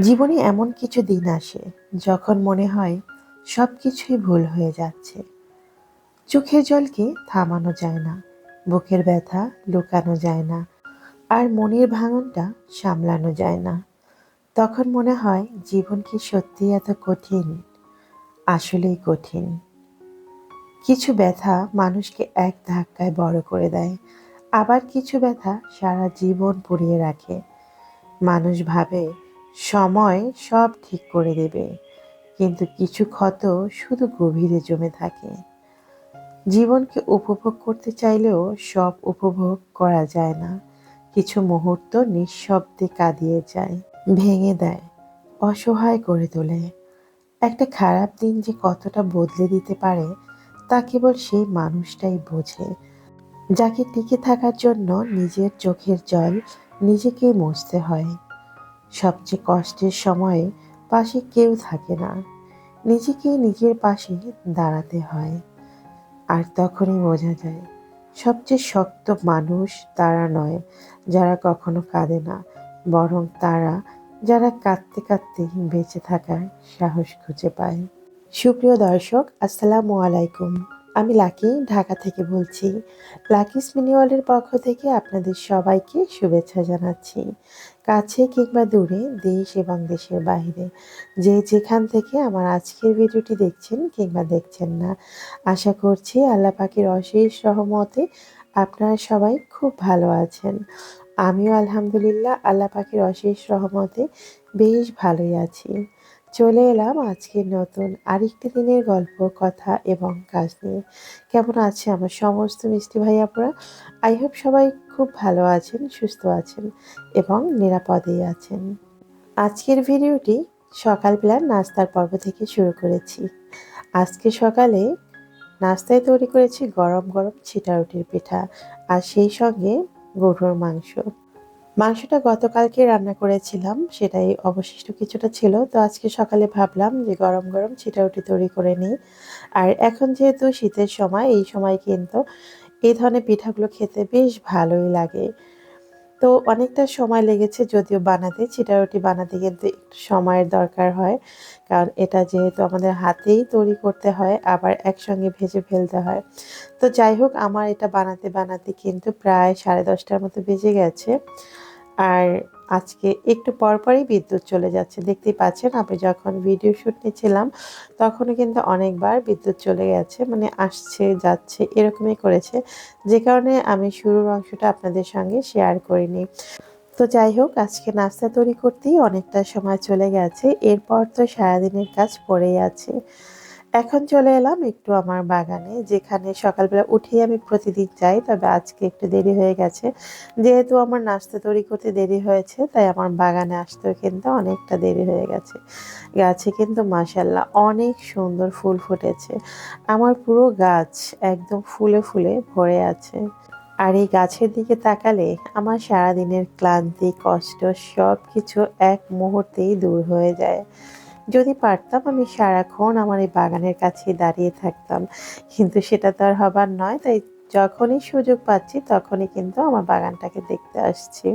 জীবনে এমন কিছু দিন আসে যখন মনে হয় সব কিছুই ভুল হয়ে যাচ্ছে। চোখের জলকে থামানো যায় না, বুকের ব্যথা লুকানো যায় না, আর মনের ভাঙনটা সামলানো যায় না। তখন মনে হয় জীবন কি সত্যি এত কঠিন? আসলেই কঠিন। কিছু ব্যথা মানুষকে এক ধাক্কায় বড় করে দেয়, আবার কিছু ব্যথা সারা জীবন পুড়িয়ে রাখে। মানুষ ভাবে সময় সব ঠিক করে দেবে, কিন্তু কিছু ক্ষত শুধু গভীরে জমে থাকে। জীবনকে উপভোগ করতে চাইলেও সব উপভোগ করা যায় না। কিছু মুহূর্ত নিঃশব্দে কাঁদিয়ে যায়, ভেঙে দেয়, অসহায় করে তোলে। একটা খারাপ দিন যে কতটা বদলে দিতে পারে তা কেবল সেই মানুষটাই বোঝে, যাকে টিকে থাকার জন্য নিজের চোখের জল নিজেকেই মুছতে হয়। সবচেয়ে কষ্টের সময়ে পাশে কেউ থাকে না, নিজেকেই নিজের পাশে দাঁড়াতে হয়। আর তখনই বোঝা যায় সবচেয়ে শক্ত মানুষ তারা নয় যারা কখনো কাঁদে না, বরং তারা যারা কাঁদতে কাঁদতে বেঁচে থাকার সাহস খুঁজে পায়। সুপ্রিয় দর্শক, আসসালামু আলাইকুম। আমি লাকি, ঢাকা থেকে বলছি। লাকিস মিনি ওয়ার্ল্ডের পক্ষ থেকে আপনাদের সবাইকে শুভেচ্ছা জানাচ্ছি। কাছে কিংবা দূরে, দেশ এবং দেশের বাইরে, যে যেখান থেকে আমার আজকের ভিডিওটি দেখছেন কিংবা দেখছেন না, আশা করছি আল্লাহ পাকের অশেষ রহমতে আপনারা সবাই খুব ভালো আছেন। আমিও আলহামদুলিল্লাহ আল্লাহ পাকের অশেষ রহমতে বেশ ভালোই আছি। চলে এলাম আজকের নতুন আরেকটি দিনের গল্প, কথা এবং কাজ নিয়ে। কেমন আছে আমার সমস্ত মিষ্টি ভাই আপুরা? আই হোপ সবাই খুব ভালো আছেন, সুস্থ আছেন এবং নিরাপদেই আছেন। আজকের ভিডিওটি সকালবেলার নাস্তার পর্ব থেকে শুরু করেছি। আজকে সকালে নাস্তায় তৈরি করেছি গরম গরম ছিটা রুটির পিঠা, আর সেই সঙ্গে গরুর মাংস। মাংসটা গতকালকে রান্না করেছিলাম, সেটাই অবশিষ্ট কিছুটা ছিল। তো আজকে সকালে ভাবলাম যে গরম গরম ছিটা-রুটি তৈরি করে নিই। আর এখন যেহেতু শীতের সময়, এই সময় কিন্তু এই ধরনের পিঠাগুলো খেতে বেশ ভালোই লাগে। তো অনেকটা সময় লেগেছে যদিও বানাতে, ছিটা-রুটি বানাতে কিন্তু একটু সময়ের দরকার হয়। কারণ এটা যেহেতু আমাদের হাতেই তৈরি করতে হয়, আবার একসঙ্গে ভেজে ফেলতে হয়। তো যাই হোক, আমার এটা বানাতে বানাতে কিন্তু প্রায় 10:30টার মতো বেজে গেছে। আর আজকে একটু পরপরই বিদ্যুৎ চলে যাচ্ছে। দেখতেই পাচ্ছেন, আমি যখন ভিডিও শুট নিচ্ছিলাম তখনও কিন্তু অনেকবার বিদ্যুৎ চলে গেছে। মানে আসছে যাচ্ছে এরকমই করেছে। যে কারণে আমি শুরুর অংশটা আপনাদের সঙ্গে শেয়ার করিনি। তো যাই হোক, আজকে নাস্তা তৈরি করতেই অনেকটা সময় চলে গেছে। এরপর তো সারাদিনের কাজ পড়েই আছে। এখন চলে এলাম একটু আমার বাগানে, যেখানে সকালবেলা উঠেই আমি প্রতিদিন যাই। তবে আজকে একটু দেরি হয়ে গেছে। যেহেতু আমার নাস্তা তৈরি করতে দেরি হয়েছে, তাই আমার বাগানে আসতেও কিন্তু অনেকটা দেরি হয়ে গেছে। গাছে কিন্তু মাশাআল্লাহ অনেক সুন্দর ফুল ফুটেছে। আমার পুরো গাছ একদম ফুলে ফুলে ভরে আছে। আর এই গাছের দিকে তাকালে আমার সারাদিনের ক্লান্তি, কষ্ট সবকিছু এক মুহূর্তেই দূর হয়ে যায়। যদি পারতাম আমি সারাক্ষণ আমার এই বাগানের কাছেই দাঁড়িয়ে থাকতাম, কিন্তু সেটা তো আর হবার নয়। তাই যখনই সুযোগ পাচ্ছি তখনই কিন্তু আমার বাগানটাকে দেখতে আসছি।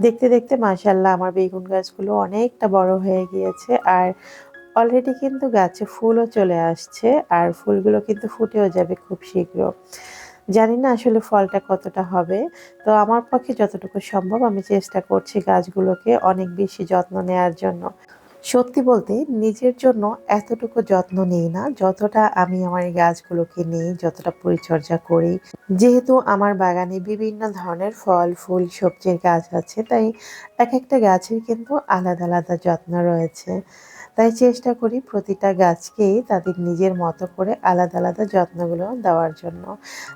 দেখতে দেখতে মাশাআল্লাহ আমার বেগুন গাছগুলো অনেকটা বড় হয়ে গিয়েছে, আর অলরেডি কিন্তু গাছে ফুলও চলে আসছে, আর ফুলগুলো কিন্তু ফুটেও যাবে খুব শীঘ্র। জানি না আসলে ফলটা কতটা হবে। তো আমার পক্ষে যতটুকু সম্ভব আমি চেষ্টা করছি গাছগুলোকে অনেক বেশি যত্ন নেয়ার জন্য। সত্যি বলতে নিজের জন্য এতটুকু যত্ন নেই না, যতটা আমি আমার এই গাছগুলোকে নিই, যতটা পরিচর্যা করি। যেহেতু আমার বাগানে বিভিন্ন ধরনের ফল, ফুল, সবজির গাছ আছে, তাই একেকটা গাছের কিন্তু আলাদা আলাদা যত্ন রয়েছে। তাই চেষ্টা করি প্রতিটা গাছকেই তাদের নিজের মতো করে আলাদা আলাদা যত্নগুলো দেওয়ার জন্য।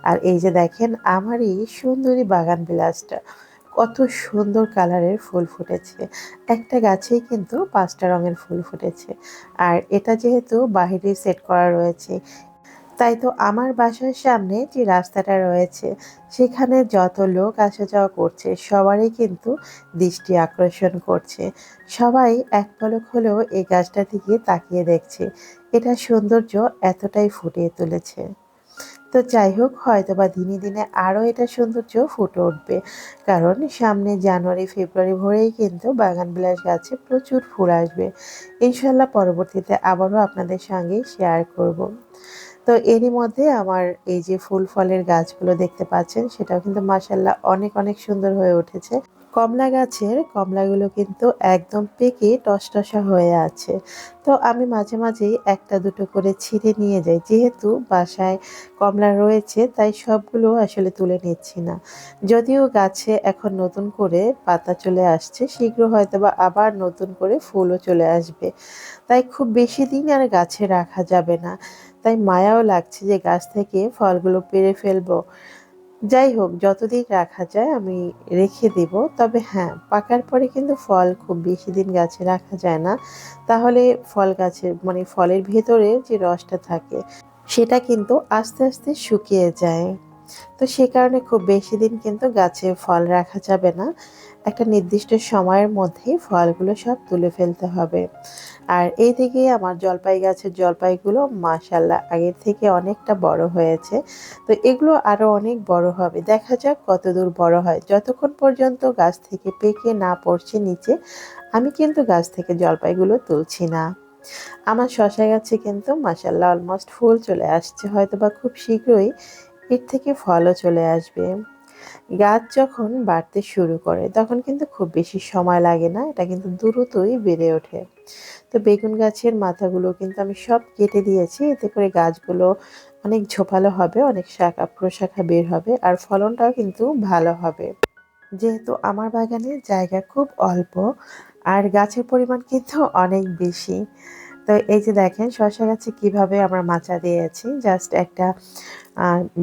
আর এই যে দেখেন আমার এই সুন্দরী বাগান বিলাসটা, কত সুন্দর কালারের ফুল ফুটেছে। একটা গাছেই কিন্তু 5টা রঙের ফুল ফুটেছে। আর এটা যেহেতু বাহিরে সেট করা রয়েছে, তাই তো আমার বাসার সামনে যে রাস্তাটা রয়েছে সেখানে যত লোক আসা যাওয়া করছে সবারই কিন্তু দৃষ্টি আকর্ষণ করছে। সবাই এক পলক হলেও এই গাছটার দিকে তাকিয়ে দেখছে। এটা সৌন্দর্য এতটাই ফুটিয়ে তুলেছে। তো যাই হোক, হয়তোবা দিনে দিনে আরও এটা সৌন্দর্য ফুটে উঠবে, কারণ সামনে জানুয়ারি ফেব্রুয়ারি ভরেই কিন্তু বাগানবিলাস গাছে প্রচুর ফুল আসবে। ইনশাল্লাহ পরবর্তীতে আবারও আপনাদের সঙ্গে শেয়ার করব। তো এরই মধ্যে আমার এই যে ফুল ফলের গাছগুলো দেখতে পাচ্ছেন, সেটাও কিন্তু মাশাল্লাহ অনেক অনেক সুন্দর হয়ে উঠেছে। কমলা গাছের কমলাগুলো কিন্তু একদম পেকে টসটসা হয়ে আছে। তো আমি মাঝে মাঝেই একটা দুটো করে ছিঁড়ে নিয়ে যাই, যেহেতু বাসায় কমলা রয়েছে তাই সবগুলো আসলে তুলে নিচ্ছি না। যদিও গাছে এখন নতুন করে পাতা চলে আসছে, শীঘ্র হয়তোবা আবার নতুন করে ফুলও চলে আসবে। তাই খুব বেশি দিন আর গাছে রাখা যাবে না। তাই মায়াও লাগছে যে গাছ থেকে ফলগুলো পেড়ে ফেলবো। যাই হোক, যতদিন রাখা যায় আমি রেখে দেব। তবে হ্যাঁ, পাকার পরে কিন্তু ফল খুব বেশি দিন গাছে রাখা যায় না। তাহলে ফল গাছের মানে ফলের ভেতরে যে রসটা থাকে সেটা কিন্তু আস্তে আস্তে শুকিয়ে যায়। তো সে কারণে খুব বেশি দিন কিন্তু গাছে ফল রাখা যাবে না। একটা নির্দিষ্ট সময়ের মধ্যেই ফলগুলো সব তুলে ফেলতে হবে। আর এইদিকে আমার জলপাই গাছের জলপাইগুলো মাশাল্লাহ আগের থেকে অনেকটা বড় হয়েছে। তো এগুলো আরো অনেক বড় হবে, দেখা যাক কতদূর বড় হয়। যতক্ষণ পর্যন্ত গাছ থেকে পেকে না পড়ছে নিচে, আমি কিন্তু গাছ থেকে জলপাইগুলো তুলছি না। আমার শসা গাছে কিন্তু মাশাল্লাহ অলমোস্ট ফুল চলে আসছে, হয়তোবা খুব শীঘ্রই এর থেকে ফলও চলে আসবে। গাছ যখন বাড়তে শুরু করে তখন কিন্তু খুব বেশি সময় লাগে না, এটা কিন্তু দ্রুতই বেড়ে ওঠে। তো বেগুন গাছের মাথাগুলো কিন্তু আমি সব কেটে দিয়েছি, এতে করে গাছগুলো অনেক ঝোপালো হবে, অনেক শাখা প্রশাখা বের হবে, আর ফলনটাও কিন্তু ভালো হবে। যেহেতু আমার বাগানে জায়গা খুব অল্প আর গাছের পরিমাণ কিন্তু অনেক বেশি, তো এই যে দেখেন শসা গাছে কিভাবে আমরা মাচা দিয়েছি, জাস্ট একটা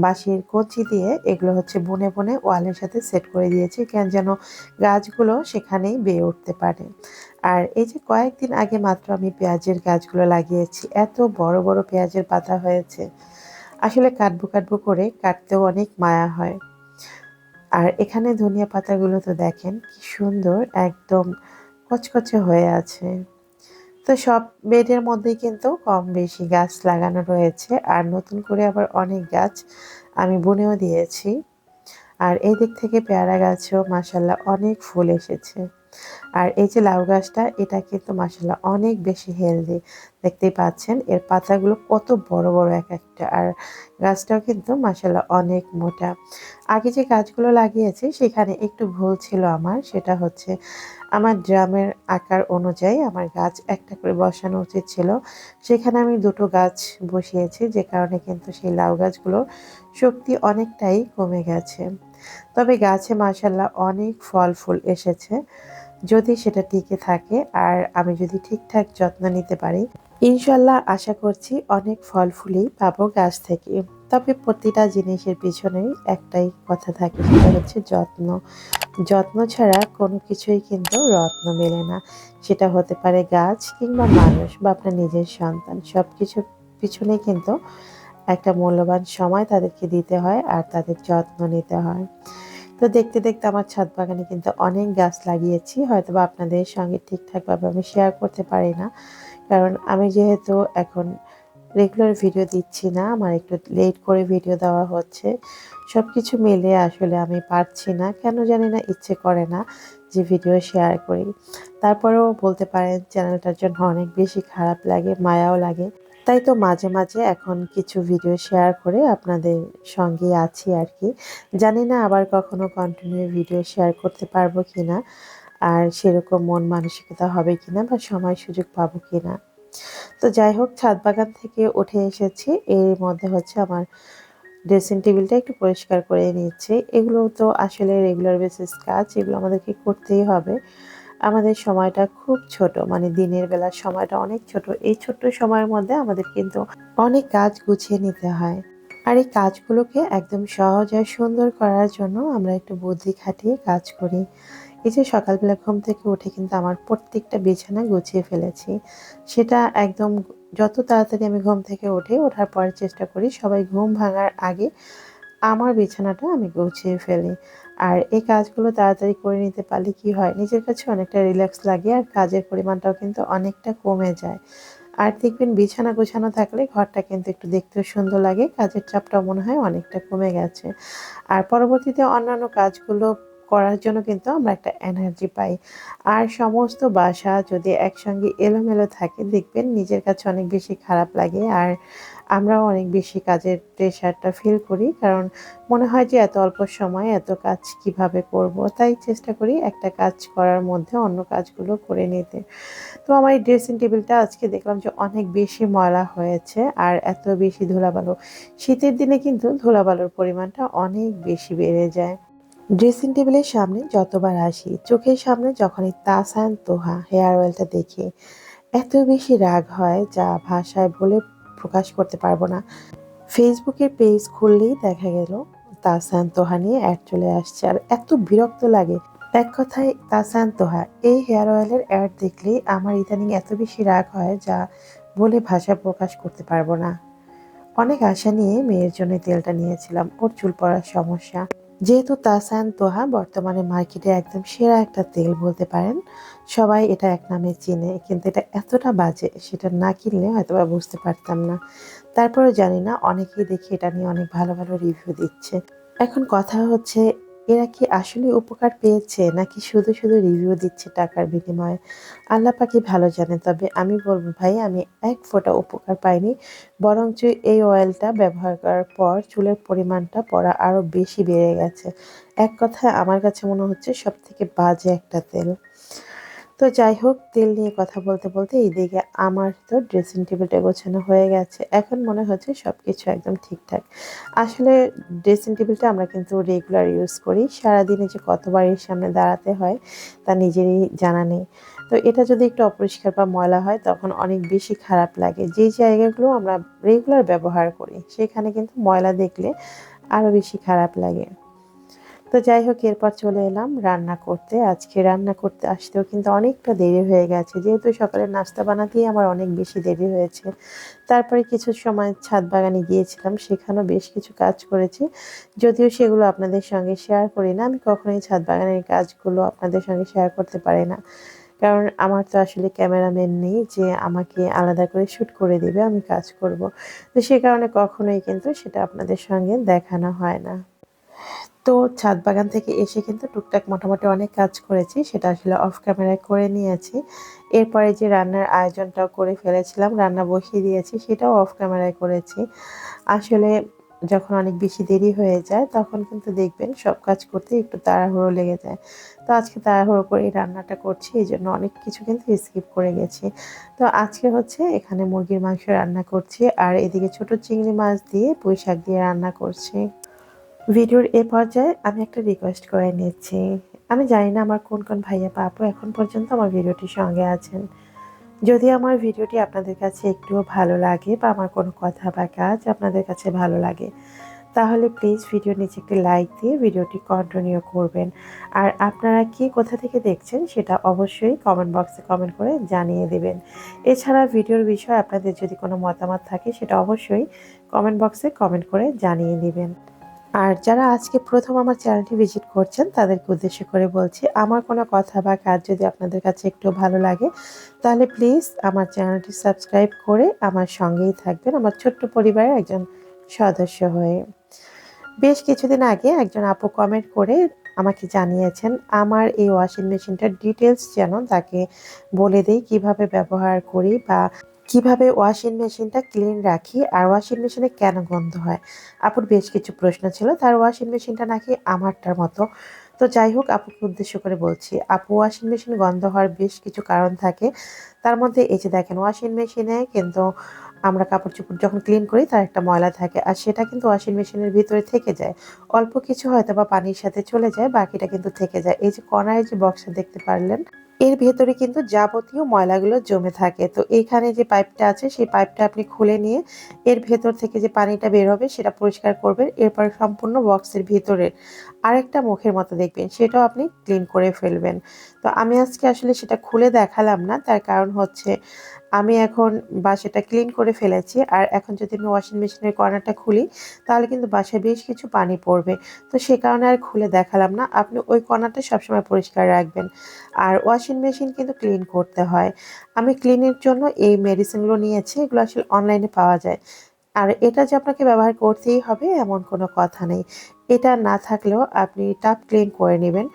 বাঁশের কঞ্চি দিয়ে এগুলো হচ্ছে বুনে বুনে ওয়ালের সাথে সেট করে দিয়েছি, কেন যেন গাছগুলো সেখানেই বেয়ে উঠতে পারে। আর এই যে কয়েকদিন আগে মাত্র আমি পেঁয়াজের গাছগুলো লাগিয়েছি, এত বড় বড় পেঁয়াজের পাতা হয়েছে, আসলে কাটবো কাটবো করে কাটতেও অনেক মায়া হয়। আর এখানে ধনিয়া পাতাগুলো তো দেখেন কি সুন্দর, একদম কচকচে হয়ে আছে। তো সব বেডের মধ্যেই কিন্তু কম বেশি গাছ লাগানো রয়েছে, আর নতুন করে আবার অনেক গাছ আমি বুনেও দিয়েছি। আর এই দিক থেকে পেয়ারা গাছেও মাশাল্লাহ অনেক ফুল এসেছে। আর এই যে লাউ গাছটা, এটা কিন্তু মাশাল্লাহ অনেক বেশি হেলদি, দেখতেই পাচ্ছেন এর পাতাগুলো কত বড় বড় এক একটা, আর গাছটাও কিন্তু মাশাল্লাহ অনেক মোটা। আগে যে গাছগুলো লাগিয়েছি সেখানে একটু ভুল ছিল আমার, সেটা হচ্ছে আমার ড্রামের আকার অনুযায়ী আমার গাছ একটা করে বসানো উচিত ছিল, সেখানে আমি দুটো গাছ বসিয়েছি, যে কারণে কিন্তু সেই লাউ গাছগুলোর শক্তি অনেকটাই কমে গেছে। তবে গাছে মাশাল্লাহ অনেক ফল ফুল এসেছে, যদি সেটা টিকে থাকে আর আমি যদি ঠিকঠাক যত্ন নিতে পারি, ইনশাল্লাহ আশা করছি অনেক ফল ফুলই পাবো গাছ থেকে। তবে প্রতিটা জিনিসের পিছনেই একটাই কথা থাকে, সেটা হচ্ছে যত্ন। যত্ন ছাড়া কোনো কিছুই কিন্তু রত্ন মেলে না। সেটা হতে পারে গাছ কিংবা মানুষ বা আপনার নিজের সন্তান, সব কিছুর পিছনেই কিন্তু একটা মূল্যবান সময় তাদেরকে দিতে হয় আর তাদের যত্ন নিতে হয়। তো দেখতে দেখতে আমার ছাদ বাগানে কিন্তু অনেক গাছ লাগিয়েছি, হয়তো বা আপনাদের সঙ্গে ঠিকঠাকভাবে আমি শেয়ার করতে পারি না, কারণ আমি যেহেতু এখন রেগুলার ভিডিও দিচ্ছি না, আমার একটু লেট করে ভিডিও দেওয়া হচ্ছে। সব কিছু মিলিয়ে আসলে আমি পারছি না, কেন জানি না ইচ্ছে করে না যে ভিডিও শেয়ার করি। তারপরেও বলতে পারেন চ্যানেলটার জন্য অনেক বেশি খারাপ লাগে, মায়াও লাগে। তাই তো মাঝে মাঝে এখন কিছু ভিডিও শেয়ার করে আপনাদের সঙ্গে আছি আর কি। জানি না আবার কখনো কন্টিনিউ ভিডিও শেয়ার করতে পারবো কিনা, আর সেরকম মন মানসিকতা হবে কিনা বা সময় সুযোগ পাবো কিনা। তো যাই হোক, ছাদ বাগান থেকে উঠে এসেছি, এর মধ্যে হচ্ছে আমার ড্রেসিং টেবিলটা একটু পরিষ্কার করে নিচ্ছি। এগুলো তো আসলে রেগুলার বেসিস কাজ, এগুলো আমাদেরকে করতেই হবে। আমাদের সময়টা খুব ছোট, মানে দিনের বেলার সময়টা অনেক ছোট। এই ছোট্ট সময়ের মধ্যে আমাদের কিন্তু অনেক কাজ গুছিয়ে নিতে হয়। আর এই কাজগুলোকে একদম সহজ আর সুন্দর করার জন্য আমরা একটু বুদ্ধি খাটিয়ে কাজ করি। এই যে সকালবেলা ঘুম থেকে উঠে কিন্তু আমার প্রত্যেকটা বিছানা গুছিয়ে ফেলেছি। সেটা একদম যত তাড়াতাড়ি আমি ঘুম থেকে উঠি, ওঠার পরে চেষ্টা করি সবাই ঘুম ভাঙার আগে আমার বিছানাটা আমি গুছিয়ে ফেলি। আর এই কাজগুলো তাড়াতাড়ি করে নিতে পারলে কি হয়, নিজের কাছে অনেকটা রিল্যাক্স লাগে আর কাজের পরিমাণটাও কিন্তু অনেকটা কমে যায়। আর দেখবেন বিছানা গোছানো থাকলে ঘরটা কিন্তু একটু দেখতেও সুন্দর লাগে, কাজের চাপটাও মনে হয় অনেকটা কমে গেছে। আর পরবর্তীতে অন্যান্য কাজগুলো করার জন্য কিন্তু আমরা একটা এনার্জি পাই। আর সমস্ত বাসা যদি একসঙ্গে এলোমেলো থাকে দেখবেন নিজের কাছে অনেক বেশি খারাপ লাগে, আর আমরাও অনেক বেশি কাজের প্রেশারটা ফিল করি, কারণ মনে হয় যে এত অল্প সময়ে এত কাজ কিভাবে করব। তাই চেষ্টা করি একটা কাজ করার মধ্যে অন্য কাজগুলো করে নিতে। তো আমার এই ড্রেসিং টেবিলটা আজকে দেখলাম যে অনেক বেশি ময়লা হয়েছে আর এত বেশি ধুলাবালু। শীতের দিনে কিন্তু ধুলাবালুর পরিমাণটা অনেক বেশি বেড়ে যায়। ড্রেসিং টেবিলের সামনে যতবার আসি চোখের সামনে যখনই তাসান তোহা হেয়ার অয়েলটা দেখি এত বেশি রাগ হয় যা ভাষায় বলে প্রকাশ করতে পারবো না। ফেসবুকের পেজ খুললেই দেখা গেল তাসান তোহা নিয়ে অ্যাড চলে আসছে আর এত বিরক্ত লাগে। এক কথায় তাসান তোহা এই হেয়ার অয়েলের অ্যাড দেখলেই আমার ইদানিং এত বেশি রাগ হয় যা বলে ভাষায় প্রকাশ করতে পারবো না। অনেক আশা নিয়ে মেয়ের জন্য তেলটা নিয়েছিলাম, ওর চুল পড়ার সমস্যা। যেহেতু তাসান তোহা বর্তমানে মার্কেটে একদম সেরা একটা তেল বলতে পারেন, সবাই এটা এক নামে চিনে, কিন্তু এটা এতটা বাজে সেটা না কিনলে হয়তো বা বুঝতে পারতাম না। তারপরেও জানি না, অনেকেই দেখি এটা নিয়ে অনেক ভালো ভালো রিভিউ দিচ্ছে। এখন কথা হচ্ছে এরা কি আসলে উপকার পেয়েছে নাকি শুধু শুধু রিভিউ দিচ্ছে টাকার বিনিময়ে, আল্লাহ পাকই ভালো জানে। তবে আমি বলবো ভাই, আমি এক ফোঁটা উপকার পাইনি, বরঞ্চ এই অয়েলটা ব্যবহার করার পর চুলের পরিমাণটা পড়া আরো বেশি বেড়ে গেছে। এক কথায় আমার কাছে মনে হচ্ছে সব থেকে বাজে একটা তেল। তো যাই হোক, তেল নিয়ে কথা বলতে বলতে এইদিকে আমার তো ড্রেসিং টেবিলটা গোছানো হয়ে গেছে, এখন মনে হচ্ছে সবকিছু একদম ঠিকঠাক। আসলে ড্রেসিং টেবিলটা আমরা কিন্তু রেগুলার ইউজ করি, সারাদিনে যে কতবার এর সামনে দাঁড়াতে হয় তা নিজেরই জানা নেই। তো এটা যদি একটু অপরিষ্কার বা ময়লা হয় তখন অনেক বেশি খারাপ লাগে। যেই জায়গাগুলো আমরা রেগুলার ব্যবহার করি সেখানে কিন্তু ময়লা দেখলে আরো বেশি খারাপ লাগে। তো যাই হোক, এরপর চলে এলাম রান্না করতে। আজকে রান্না করতে আসতেও কিন্তু অনেকটা দেরি হয়ে গেছে, যেহেতু সকালে নাস্তা বানাতেই আমার অনেক বেশি দেরি হয়েছে। তারপরে কিছু সময় ছাদ বাগানে গিয়েছিলাম, সেখানেও বেশ কিছু কাজ করেছি, যদিও সেগুলো আপনাদের সঙ্গে শেয়ার করি না। আমি কখনোই ছাদ বাগানের কাজগুলো আপনাদের সঙ্গে শেয়ার করতে পারি না, কারণ আমার তো আসলে ক্যামেরাম্যান নেই যে আমাকে আলাদা করে শ্যুট করে দেবে আমি কাজ করব। তো সে কারণে কখনোই কিন্তু সেটা আপনাদের সঙ্গে দেখানো হয় না। তো ছাদ বাগান থেকে এসে কিন্তু টুকটাক মোটামুটি অনেক কাজ করেছি, সেটা আসলে অফ ক্যামেরায় করে নিয়েছি। এরপরে যে রান্নার আয়োজনটাও করে ফেলেছিলাম, রান্না বসিয়ে দিয়েছি, সেটাও অফ ক্যামেরায় করেছি। আসলে যখন অনেক বেশি দেরি হয়ে যায় তখন কিন্তু দেখবেন সব কাজ করতে একটু তাড়াহুড়ো লেগে যায়। তো আজকে তাড়াহুড়ো করে এই রান্নাটা করছি, এই জন্য অনেক কিছু কিন্তু স্কিপ করে গেছি। তো আজকে হচ্ছে এখানে মুরগির মাংস রান্না করছি আর এদিকে ছোট চিংড়ি মাছ দিয়ে পুঁই শাক দিয়ে রান্না করছি। ভিডিওর এ পর্যায়ে আমি একটা রিকোয়েস্ট করে নিচ্ছি। আমি জানি না আমার কোন কোন ভাইয়া বা আপু এখন পর্যন্ত আমার ভিডিওটির সঙ্গে আছেন। যদি আমার ভিডিওটি আপনাদের কাছে একটুও ভালো লাগে বা আমার কোনো কথা বা কাজ আপনাদের কাছে ভালো লাগে, তাহলে প্লিজ ভিডিওর নিচে একটি লাইক দিয়ে ভিডিওটি কন্টিনিউ করবেন। আর আপনারা কে কোথা থেকে দেখছেন সেটা অবশ্যই কমেন্ট বক্সে কমেন্ট করে জানিয়ে দেবেন। এছাড়া ভিডিওর বিষয়ে আপনাদের যদি কোনো মতামত থাকে সেটা অবশ্যই কমেন্ট বক্সে কমেন্ট করে জানিয়ে দিবেন। আর যারা আজকে প্রথম আমার চ্যানেলটি ভিজিট করছেন তাদেরকে উদ্দেশ্য করে বলছি, আমার কোনো কথা বা কাজ যদি আপনাদের কাছে একটু ভালো লাগে তাহলে প্লিজ আমার চ্যানেলটি সাবস্ক্রাইব করে আমার সঙ্গেই থাকবেন, আমার ছোট্ট পরিবারের একজন সদস্য হয়ে। বেশ কিছুদিন আগে একজন আপু কমেন্ট করে আমাকে জানিয়েছেন আমার এই ওয়াশিং মেশিনটার ডিটেলস যেন তাকে বলে দেই কিভাবে ব্যবহার করি বা কিভাবে ওয়াশিং মেশিনটা ক্লিন রাখি আর ওয়াশিং মেশিনে কেন গন্ধ হয়। আপুর বেশ কিছু প্রশ্ন ছিল, তার ওয়াশিং মেশিনটা নাকি আমারটার মতো। তো যাই হোক, আপুকে উদ্দেশ্য করে বলছি, আপু ওয়াশিং মেশিন গন্ধ হওয়ার বেশ কিছু কারণ থাকে। তার মধ্যে এই যে দেখেন, ওয়াশিং মেশিনে কিন্তু আমরা কাপড় চোপড় যখন ক্লিন করি তার একটা ময়লা থাকে আর সেটা কিন্তু ওয়াশিং মেশিনের ভিতরে থেকে যায়। অল্প কিছু হয়তো বা পানির সাথে চলে যায়, বাকিটা কিন্তু থেকে যায়। এই যে কর্নারে যে বক্সটা দেখতে পারলেন, এর ভেতরে কিন্তু যাবতীয় ময়লাগুলো জমে থাকে। তো এইখানে যে পাইপটা আছে সেই পাইপটা আপনি খুলে নিয়ে এর ভেতর থেকে যে পানিটা বের হবে সেটা পরিষ্কার করবেন। এরপর সম্পূর্ণ বক্সের ভিতরের আরেকটা মুখের মতো দেখবেন সেটাও আপনি ক্লিন করে ফেলবেন। তো আমি আজকে আসলে সেটা খুলে দেখালাম না, তার কারণ হচ্ছে আমি এখন বাসাটা ক্লিন করে ফেলেছি। আর এখন যদি আমি ওয়াশিং মেশিনের কর্নারটা খুলি তাহলে কিন্তু বাসায় বেশ কিছু পানি পড়বে। তো সে কারণে আর খুলে দেখালাম না। আপনি ওই কর্নারটা সবসময় পরিষ্কার রাখবেন। আর ওয়াশিং মেশিন কিন্তু ক্লিন করতে হয়। আমি ক্লিনের জন্য এই মেডিসিনগুলো নিয়েছি। এগুলো আসলে অনলাইনে পাওয়া যায়। আর এটা যে আপনাকে ব্যবহার করতেই হবে এমন কোনো কথা নেই। এটা না থাকলেও আপনি টাব ক্লিন করে নিবেন।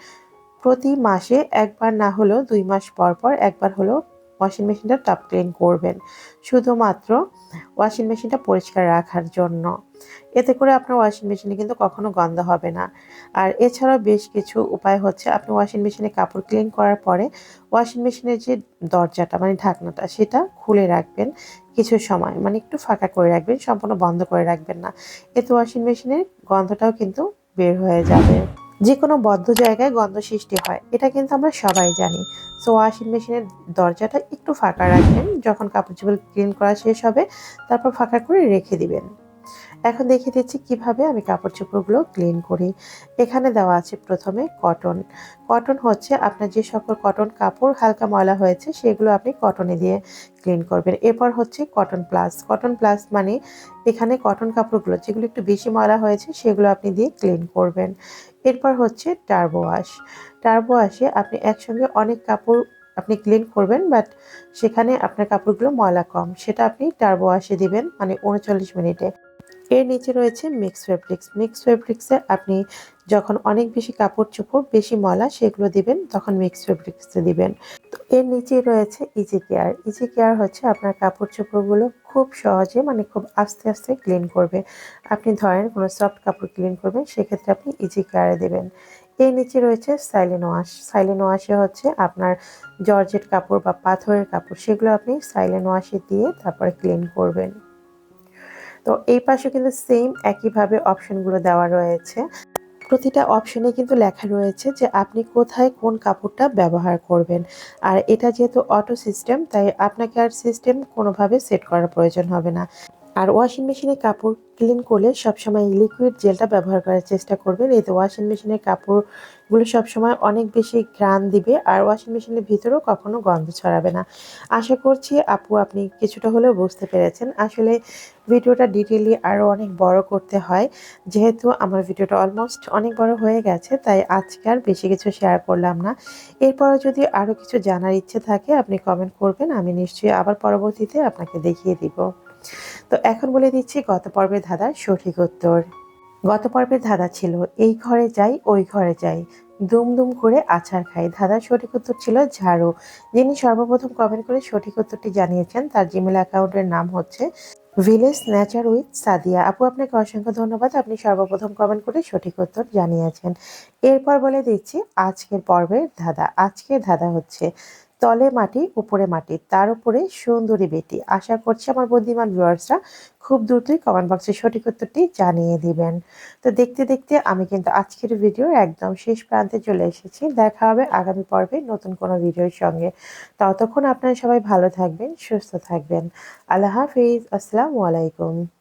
প্রতি মাসে ১ বার না হলেও ২ মাস পর, পর ১ বার হলেও ওয়াশিং মেশিনটা টাব ক্লিন করবেন। শুধুমাত্র ওয়াশিং মেশিনটা পরিষ্কার রাখার জন্য। এতে করে আপনার ওয়াশিং মেশিনে কিন্তু কখনো গন্ধ হবে না। আর এছাড়াও বেশ কিছু উপায় হচ্ছে আপনি ওয়াশিং মেশিনে কাপড় ক্লিন করার পরে ওয়াশিং মেশিনের যে দরজাটা মানে ঢাকনাটা সেটা খুলে রাখবেন কিছু সময়। মানে একটু ফাঁকা করে রাখবেন, সম্পূর্ণ বন্ধ করে রাখবেন না। এতে ওয়াশিং মেশিনের গন্ধটাও কিন্তু বের হয়ে যাবে। যেকোনো বদ্ধ জায়গায় গন্ধ সৃষ্টি হয়। এটা কিন্তু আমরা সবাই জানি। সো ওয়াশিং মেশিনের দরজাটা একটু ফাঁকা রাখবেন। যখন কাপড়-চোপড় ক্লিন করা শেষ হবে, তারপর ফাঁকা করে রেখে দিবেন। এখন দেখিয়ে দিচ্ছি কিভাবে আমি কাপড়-চোপড়গুলো ক্লিন করি। এখানে দেওয়া আছে ১ম এ কটন। কটন হচ্ছে আপনার যে সকল কটন কাপড় হালকা ময়লা হয়েছে সেগুলো আপনি কটনে দিয়ে ক্লিন করবেন। এরপর হচ্ছে কটন প্লাস। কটন প্লাস মানে এখানে কটন কাপড়গুলো যেগুলো একটু বেশি ময়লা হয়েছে সেগুলো আপনি দিয়ে ক্লিন করবেন। এরপর হচ্ছে টার্বো ওয়াশ। টার্বো ওয়াশে আপনি একসঙ্গে অনেক কাপড় আপনি ক্লিন করবেন বাট সেখানে আপনার কাপড়গুলো ময়লা কম। সেটা আপনি টার্বো ওয়াশে দিবেন মানে ৩৯ মিনিটে। এর নিচে রয়েছে মিক্স ফেব্রিক্স। মিক্স ফেব্রিক্সে আপনি যখন অনেক বেশি কাপড়-চোপড় বেশি ময়লা সেগুলো দিবেন তখন মিক্স ফেব্রিক্সে দিবেন। তো এর নিচেই রয়েছে ইজি কেয়ার। ইজি কেয়ার হচ্ছে আপনার কাপড়-চোপড়গুলো খুব সহজে মানে খুব আস্তে, আস্তে ক্লিন করবে। আপনি ধরেন কোনো সফট কাপড় ক্লিন করবেন সেক্ষেত্রে আপনি ইজি কেয়ারে দিবেন। এর নিচে রয়েছে সাইলিন ওয়াশ। সাইলিন ওয়াশে হচ্ছে আপনার জর্জেট কাপড় বা পাথরের কাপড় সেগুলো আপনি সাইলিন ওয়াশে দিয়ে তারপরে ক্লিন করবেন। তো এই পাশে কিন্তু সেম একইভাবে অপশনগুলো দেওয়া রয়েছে। প্রতিটা অপশনে কিন্তু লেখা রয়েছে যে আপনি কোথায় কোন কাপড়টা ব্যবহার করবেন। আর এটা যেহেতু অটো সিস্টেম তাই আপনাকে আর সিস্টেম কোনোভাবে সেট করার প্রয়োজন হবে না। আর ওয়াশিং মেশিনে কাপড় ক্লিন করলে সবসময় লিকুইড জেলটা ব্যবহার করার চেষ্টা করবেন। এতে ওয়াশিং মেশিনের কাপড়গুলো সবসময় অনেক বেশি ঘ্রাণ দিবে আর ওয়াশিং মেশিনের ভিতরেও কখনো গন্ধ ছড়াবে না। আশা করছি আপু আপনি কিছুটা হলেও বুঝতে পেরেছেন। আসলে ভিডিওটা ডিটেইলি আরও অনেক বড় করতে হয়। যেহেতু আমার ভিডিওটা অলমোস্ট অনেক বড় হয়ে গেছে তাই আজকে আর বেশি কিছু শেয়ার করলাম না। এরপরও যদি আরও কিছু জানার ইচ্ছে থাকে আপনি কমেন্ট করবেন। আমি নিশ্চয়ই আবার পরবর্তীতে আপনাকে দেখিয়ে দিব। তো এখন বলে দিচ্ছি গত পর্বের ধাঁধার সঠিক উত্তর। গত পর্বের ধাঁধা ছিল এই ঘরে যাই ওই ঘরে যাই দুম দুম করে আছাড় খাই। ধাঁধার সঠিক উত্তর ছিল ঝাড়ু। যিনি সর্বপ্রথম কমেন্ট করে সঠিক উত্তরটি জানিয়েছেন তার জিমেল অ্যাকাউন্টের নাম হচ্ছে ভিলেজ নেচার উইথ সাদিয়া। আপু আপনাকে অসংখ্য ধন্যবাদ। আপনি সর্বপ্রথম কমেন্ট করে সঠিক উত্তর জানিয়েছেন। এরপর বলে দিচ্ছি আজকের পর্বের ধাঁধা। আজকের ধাঁধা হচ্ছে তলে মাটি উপরে মাটি তার উপরে সুন্দরী বেটি। আশা করছি আমার বুদ্ধিমান ভিউয়ার্সরা খুব দ্রুতই কমেন্ট বক্সে সঠিক উত্তরটি জানিয়ে দিবেন। তো দেখতে দেখতে আমি কিন্তু আজকের ভিডিওর একদম শেষ প্রান্তে চলে এসেছি। দেখা হবে আগামী পর্বে নতুন কোনো ভিডিওর সঙ্গে। ততক্ষণ আপনারা সবাই ভালো থাকবেন, সুস্থ থাকবেন। আল্লাহ হাফিজ। আসসালামু আলাইকুম।